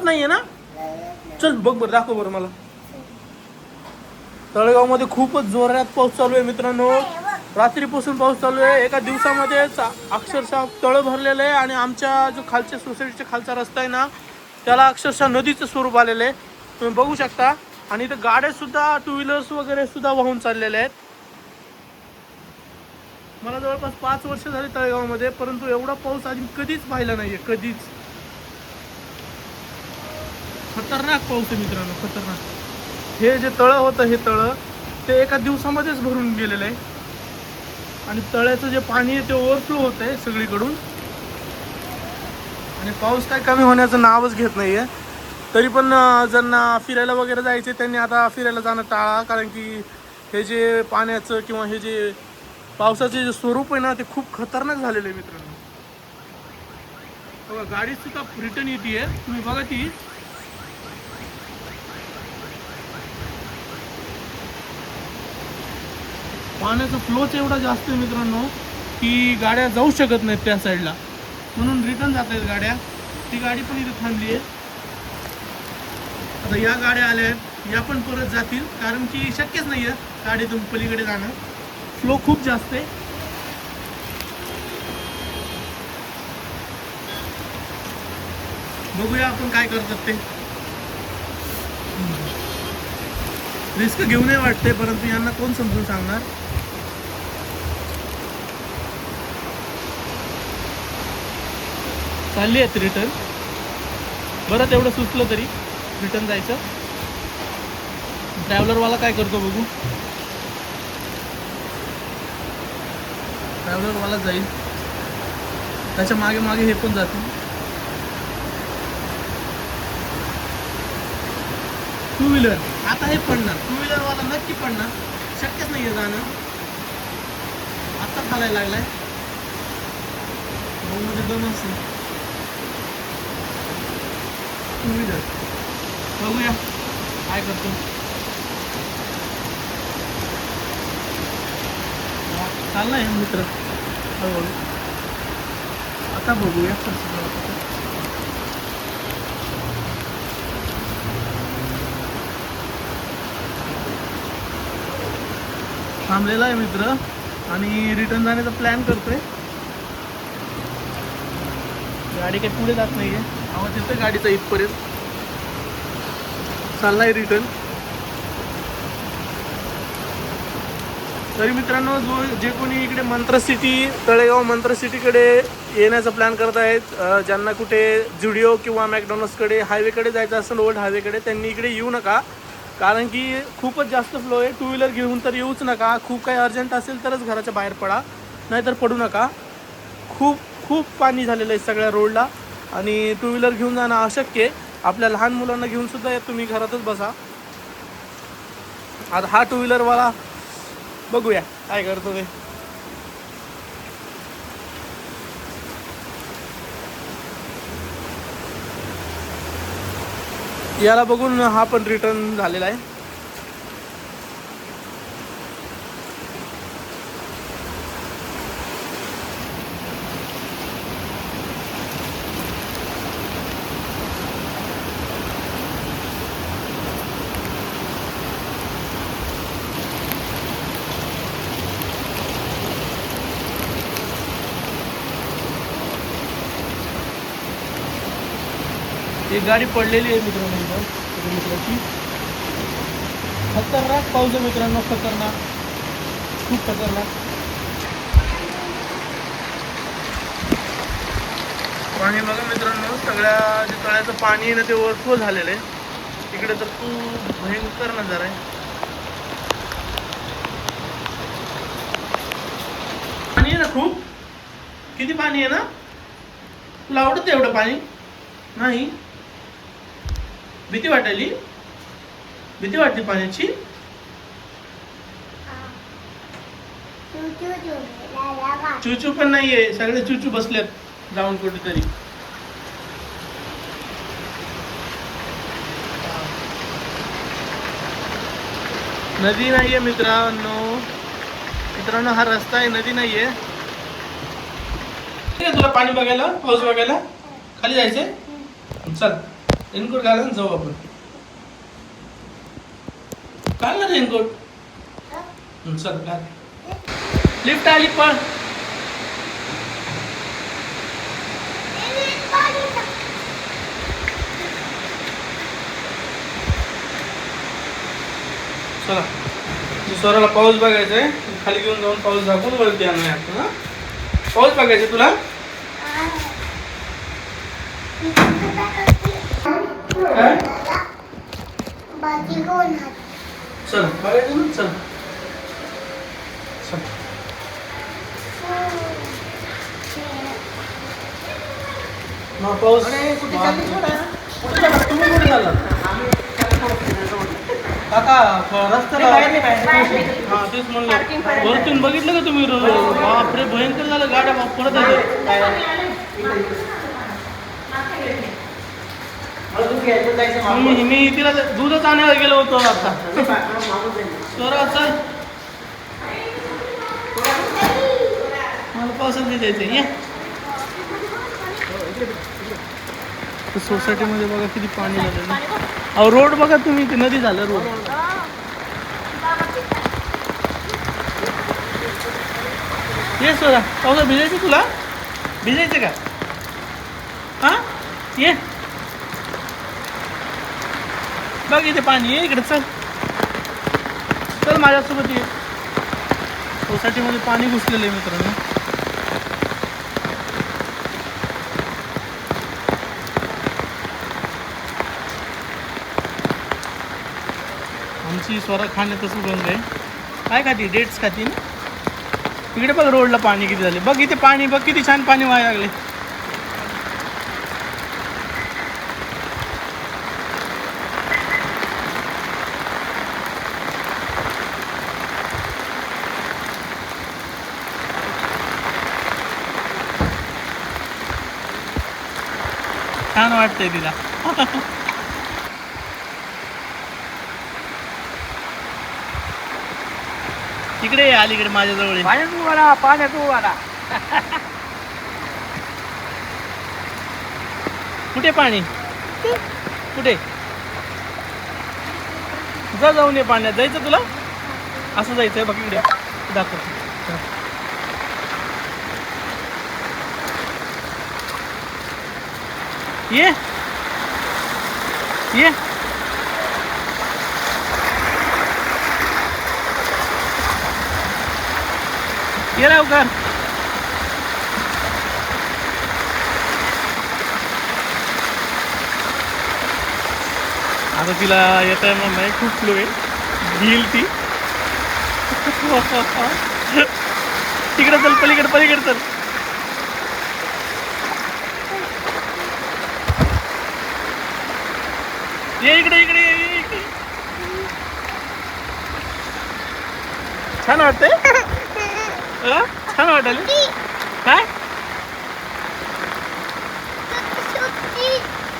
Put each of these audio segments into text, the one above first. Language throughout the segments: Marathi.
येतच नाहीये ना. चल बघ बरं, दाखव बरं मला. तळेगावमध्ये खूपच जोरात पाऊस चालू आहे मित्रांनो. रात्रीपासून पाऊस चालू आहे. एका दिवसामध्ये अक्षरशः तळ भरलेलं आहे. आणि आमच्या जो खालच्या सोसायटीच्या खालचा रस्ता आहे ना, त्याला अक्षरशः नदीचं स्वरूप आलेलं आहे, तुम्ही बघू शकता. आणि इथं गाड्या सुद्धा, टू व्हीलर्स वगैरे सुद्धा वाहून चाललेले आहेत. मला जवळपास 5 वर्ष झाली तळेगावमध्ये, परंतु एवढा पाऊस आधी कधीच पाहिला नाहीये, कधीच. खतरनाक पाऊस आहे मित्रांनो, खतरनाक. हे जे तळं होतं, हे तळं ते एका दिवसामध्येच भरून गेलेलं आहे. आणि तळ्याचं जे पाणी आहे ते ओव्हरफ्लो होत आहे सगळीकडून. आणि पाऊस काय कमी होण्याचं नावच घेत नाही आहे. तरी पण ज्यांना फिरायला वगैरे जायचे त्यांनी आता फिरायला जाणं टाळा, कारण की हे जे पाण्याचं किंवा हे जे पावसाचे जे स्वरूप आहे ना, ते खूप खतरनाक झालेलं आहे मित्रांनो. बघा गाडी सुद्धा रिटर्न येते, तुम्ही बघा ती. पाण्याचा फ्लोच एवढा जास्त आहे मित्रांनो की गाड्या जाऊ शकत नाहीत त्या साईडला, म्हणून रिटर्न जात आहेत गाड्या. ती गाडी पण इथे थांबली आहे. आता या गाड्या आल्या आहेत, या पण परत जातील, कारण की शक्यच नाही आहे गाडीतून पलीकडे जाणं. फ्लो खूप जास्त आहे. बघूया आपण काय करतात ते. रिस्क घेऊ नये वाटते, परंतु यांना कोण समजून सांगणार. चालली आहेत रिटर्न. बरं तेवढं सुचलं तरी रिटर्न जायचं. ट्रॅव्हलरवाला काय करतो बघू. ट्रॅव्हलरवाला जाईल, त्याच्या मागे मागे हे पण जातील. टू व्हीलर आता हे पडणार, टू व्हीलरवाला नक्की पडणार, शक्यच नाही आहे जाणं. आत्ता चालायला लागलाय, म्हणजे दम असेल. टू व्हीलर बघूया काय करतो. चाललाय मित्र हळूहळू. आता बघूया थांबलेला आहे मित्र आणि रिटर्न जाण्याचा प्लॅन करतोय. गाडी काही पुढे जात नाहीये, आवाज येतोय गाडीचा इथपर्यंत. चाललाय रिटर्न. तरी मित्रांनो, जे कोणी इकडे मंत्र सिटी, तळेगाव मंत्र सिटीकडे येण्याचा प्लॅन करत आहेत, ज्यांना कुठे जुडिओ किंवा मॅकडॉनल्ड्सकडे हायवेकडे जायचं असेल, ओल्ड हायवेकडे, त्यांनी इकडे येऊ नका, कारण की खूपच जास्त फ्लो आहे. टू व्हीलर घेऊन तर येऊच नका. खूप काही अर्जंट असेल तरच घराच्या बाहेर पडा, नाहीतर पडू नका. खूप खूप पाणी झालेलं आहे सगळ्या रोडला आणि टू व्हीलर घेऊन जाणं अशक्य आहे. आपल्या लहान मुलांना घेऊन सुद्धा तुम्ही घरातच बसा. आता हा टू व्हीलरवाला बघूया काय करतो ते. याला बघून हा पण रिटर्न झालेला आहे. एक गाडी पडलेली आहे मित्रांनो, मित्राची. खतरनाक पाऊस आहे मित्रांनो, खतरनाक, खूप खतरनाक. पाणी बघा मित्रांनो, सगळ्या जे तळ्याचं पाणी आहे ना ते ओव्हरफ्लो झालेलं आहे. इकडे तर खूप भयंकर नजारा आहे. पाणी आहे ना खूप. किती पाणी आहे ना, तुला आवडतं एवढं पाणी? नाही, भीती वाटायली, भीती वाटते पाण्याची. चुचू पण नाहीये, सगळे चुचू बसलेत जाऊन कुठेतरी. नदी नाहीये मित्रांनो, मित्रांनो हा रस्ता आहे, नदी नाहीये. तुला पाणी बघायला, पाऊस बघायला खाली जायचंय, चल. रेनकोट घाला ना जाऊ आपण. घाल ना रेनकोट. चल घाल. लिफ्ट आली पण. चला स्वराला पाऊस बघायचा आहे. खाली घेऊन जाऊन पाऊस दाखवून वरती आणूया आपण. हा पाऊस बघायचा तुला. काय चल बघायचं ना. चल चल मग पाऊस. तुम्ही कुठे चालला काका? रस्त्याला हा तेच म्हणलं. वरतून बघितलं का तुम्ही? बापरे भयंकर झालं. गाड्या परत आल्या. मी तिला दूधच आणायला गेलो होतो आता. स्वरा चल मला पावसात जायचं. ये सोसायटीमध्ये बघा किती पाणी झालं. अहो रोड बघा तुम्ही. ते नदी झालं रोड. ये स्वरा पावसात भिजायचं तुला? भिजायचं का? हा ये बघ इथे पाणी. ये इकडे. चल चल माझ्यासोबत ये. सोसायटीमध्ये पाणी घुसलेलं आहे मित्रांनो. आमची स्वरा खाण्याचं सुगंध आहे. काय खाती? डेट्स खाती ना. इकडे बघ रोडला पाणी किती झाले. बघ इथे पाणी. बघ किती छान पाणी व्हायला लागले. छान वाटतंय तिला. इकडे अलीकडे माझ्याजवळ. पाण्यात उभा पाण्यात उभा. कुठे पाणी? कुठे? जाऊन ये पाण्यात. जायचं तुला? असं जायचंय बघ. इकडे दाखव. ये ये ये लवकर. आता तिला येता येणार नाही. खूप फ्लो आहे. घेईल ती. तिकडे चल. पलीकडे चल. ये इकडे. छान वाटतंय. छान वाटायला. काय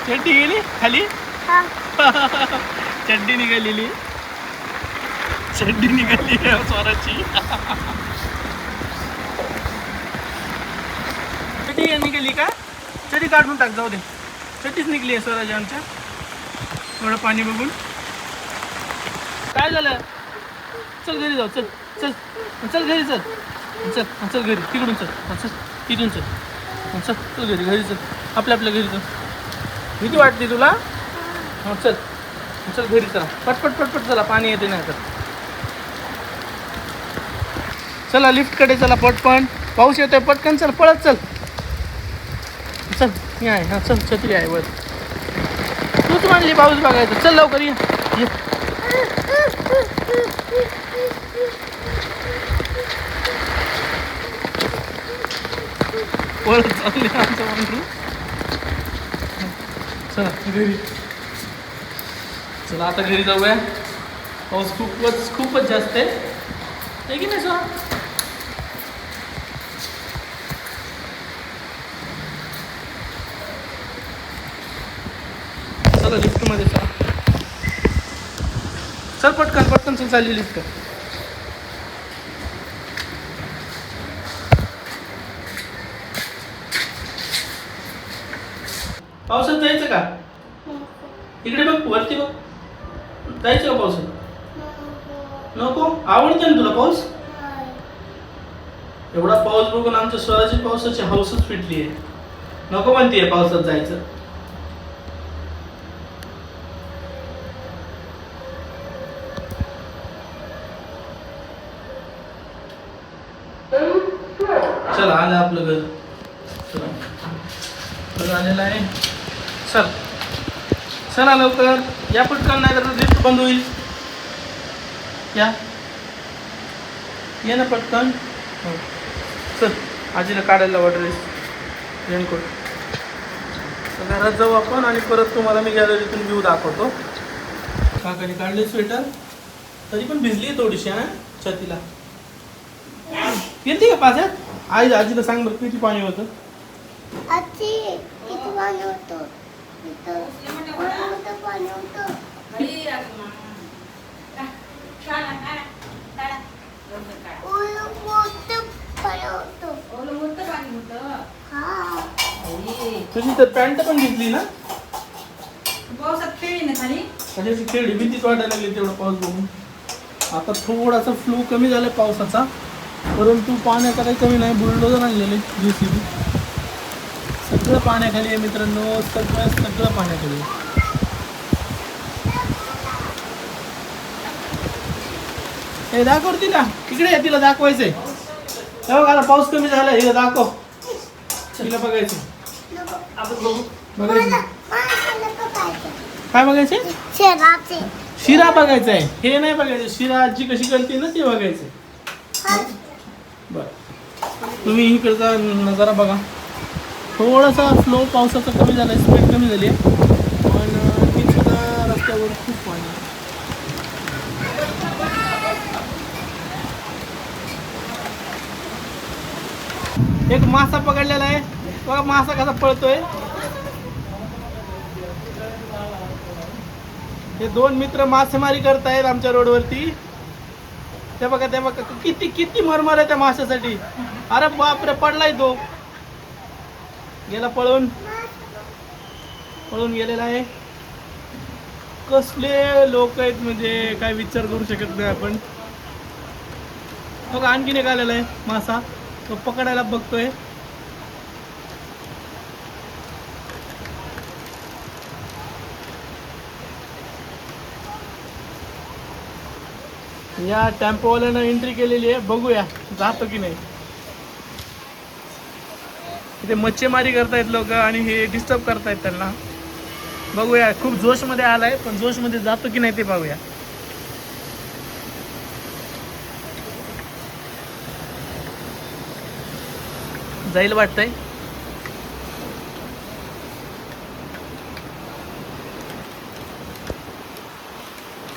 चड्डी गेली खाली. चड्डी निघालेली. स्वराची. चड्डी निघाली का? चड्डी काढून टाक. जाऊ दे. चड्डीच निघली आहे स्वराची आमच्या. थोडं पाणी बघून. काय झालं? चल घरी जाऊ. चल चल चल घरी. चल चल चल घरी. तिकडून चल. चल तिथून चल. चल चल घरी चल. आपल्या घरी चल. भीती वाटते तुला? हां चल चल घरी. चला पटपट चला. पाणी येते नाही तर. चला लिफ्टकडे चला पटपण. पाऊस येतोय. पटकन चल. पळत चल. चल मी आहे. हां चल. छत्री आहे वर. तूच म्हणली पाऊस बघायचं. चल लवकर ये. परत चालले आमचं म्हणून. चला घरी. चला आता घरी जाऊया. पाऊस खूपच जास्त आहे की नाही सर? चला लिफ्टमध्ये चला. चल पटकन चल. चालली लिफ्ट. पावसात जायचं का? इकडे बघ, वरती बघ. जायचं का पावसात? नको. आवडतं ना तुला पाऊस? एवढा पाऊस बघून आमच्या स्वराची पावसाची हौसच फिटली आहे. नको म्हणतीये पावसात जायचं. चला आलं आपलं घर. चला आलेलं आहे. चल चला लवकर या, पटकन नाही तर लिफ्ट बंद होईल. या ये ना पटकन. हो चल, आजीला काढायला लावा ड्रेस, रेनकोट. तर घरात जाऊ आपण आणि परत तुम्हाला मी गॅलरीतून व्ह्यू दाखवतो. काकाने काढले स्वेटर, तरी पण भिजली आहे थोडीशी ना छातीला. येते का पाण्यात? आजीला सांग बरं किती पाणी होतं. तुझी तर पॅन्ट पण घेतली ना पावसात खेळली ना खाली. कशाची खेळली, भीतीच वाटायला लागली तेवढा पाऊस बघून. आता थोडासा फ्लो कमी झाला पावसाचा, परंतु पाण्याचा काही कमी नाही. बुलडोजर आणलेले JCB, सगळं पाण्याखाली आहे मित्रांनो, सगळं पाण्याखाली आहे. हे दाखव तिला, इकडे तिला दाखवायचंय. तेव्हा पाऊस कमी झाला, हे दाखव तिला. बघायचं आपण बघू. बघायचं काय बघायचंय? शिरा बघायचा आहे, हे नाही बघायचं. शिरा आजी कशी करते ना ते बघायचं. बरं तुम्ही इकडचा नजारा बघा. थोडासा फ्लो पावसाचा कमी झाला, स्पीड कमी झाली आहे, पण आणखी सुद्धा रस्त्यावर खूप पाणी आहे. एक मासा पकडलेला आहे बघा, मासा कसा पळतोय. हे दोन मित्र मासेमारी करतायत आमच्या रोडवरती. ते बघा ते बघा, किती किती मरमर आहे त्या माशासाठी. अरे बापरे, पडलाय तो, गेला पळून, पळून गेलेला आहे. कसले लोक आहेत म्हणजे काय विचार करू शकत नाही आपण. बघा आणखीन एक आलेला आहे मासा, तो पकडायला बघतोय. या टेम्पोवाल्यानं एंट्री केलेली आहे, बघूया जातो की नाही. इथे मच्छीमारी करतायत लोक आणि हे डिस्टर्ब करतायत त्यांना. बघूया, खूप जोशमध्ये आलाय, पण जोशमध्ये जातो की नाही ते पाहूया. जाईल वाटतंय.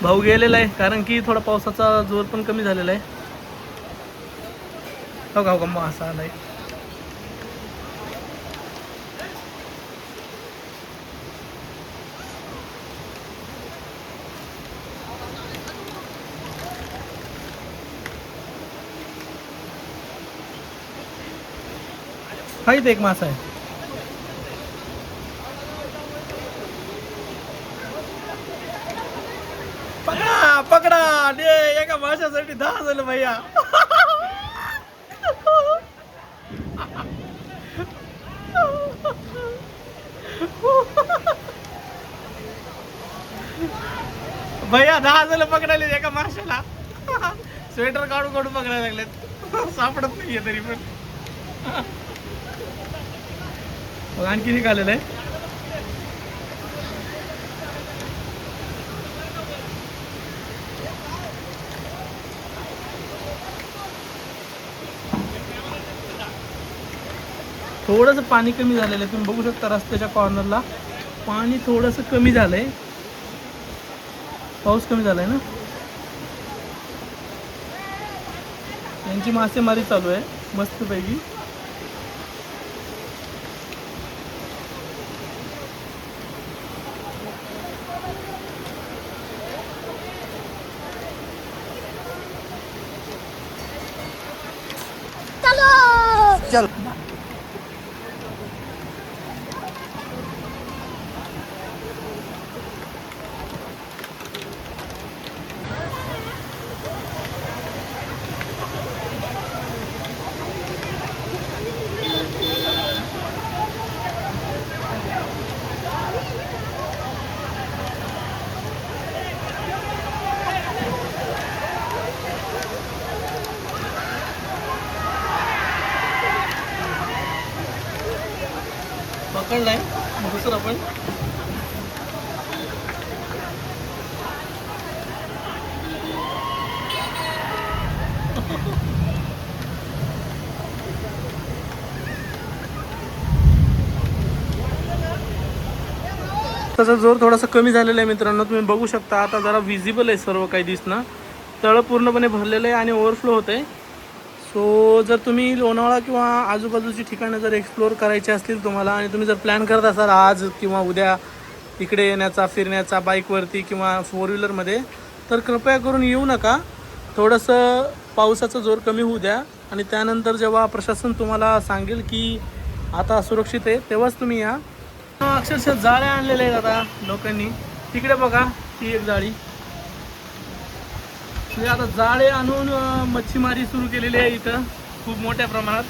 भाऊ गेलेला आहे कारण की थोडा पावसाचा जोर पण कमी झालेला आहे. हो का मासा आलाय. हा इथे एक मासा आहे. पकडा पकडा, दे एका माशासाठी 10 झालं भैया. भैया 10 झालं पकडायला एका माशाला. स्वेटर काढून काढून पकडायला लागलेत, सापडत नाहीये तरी पण. आणखी निघालेलं आहे. थोडंसं पाणी कमी झालेलं आहे, तुम्ही बघू शकता रस्त्याच्या कॉर्नरला पाणी थोडंसं कमी झालंय. पाऊस कमी झालाय ना. यांची मासेमारी चालू आहे मस्तपैकी. चल पकडलाय दुसरा पण. त्याचा जोर थोडासा कमी झालेला आहे मित्रांनो, तुम्ही बघू शकता. आता जरा विजिबल आहे सर्व काही दिसणं. तळ पूर्णपणे भरलेलं आहे आणि ओव्हरफ्लो होत आहे. सो जर तुम्ही लोणावळा किंवा आजूबाजूची ठिकाणं जर एक्सप्लोअर करायची असतील तुम्हाला, आणि तुम्ही जर प्लॅन करत असाल आज किंवा उद्या इकडे येण्याचा, फिरण्याचा बाईकवरती किंवा 4 व्हीलरमध्ये, तर कृपया करून येऊ नका. थोडंसं पावसाचा जोर कमी होऊ द्या आणि त्यानंतर जेव्हा प्रशासन तुम्हाला सांगेल की आता सुरक्षित आहे तेव्हाच तुम्ही या. अक्षरशः जाळ्या आणलेल्या आहेत आता लोकांनी. तिकडे बघा ती एक जाळी. म्हणजे आता जाळे आणून मच्छीमारी सुरू केलेली आहे इथं खूप मोठ्या प्रमाणात.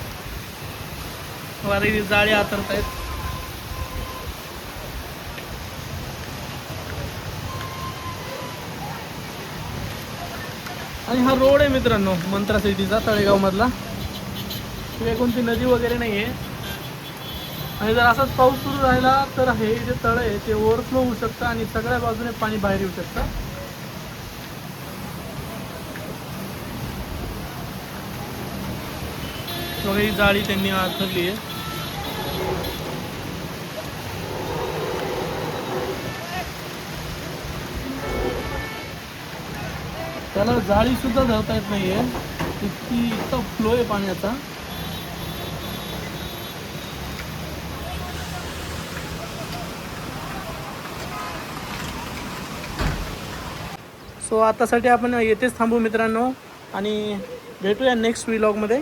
वारे जाळे आतरत आहेत. आणि हा रोड आहे मित्रांनो मंत्रा सिटीचा, तळेगाव मधला. तिथे कोणती नदी वगैरे नाही आहे. आणि जर असाच पाऊस सुरू राहिला तर हे जे तळ आहे ते ओव्हरफ्लो होऊ शकतं आणि सगळ्या बाजूने पाणी बाहेर येऊ शकतं. ही जाळी त्यांनी आथरली आहे. त्याला जाळी सुद्धा धरता येत नाहीये, इतका फ्लो आहे पाण्याचा. सो आतासाठी आपण येथेच थांबू मित्रांनो आणि भेटूया नेक्स्ट व्लॉगमध्ये.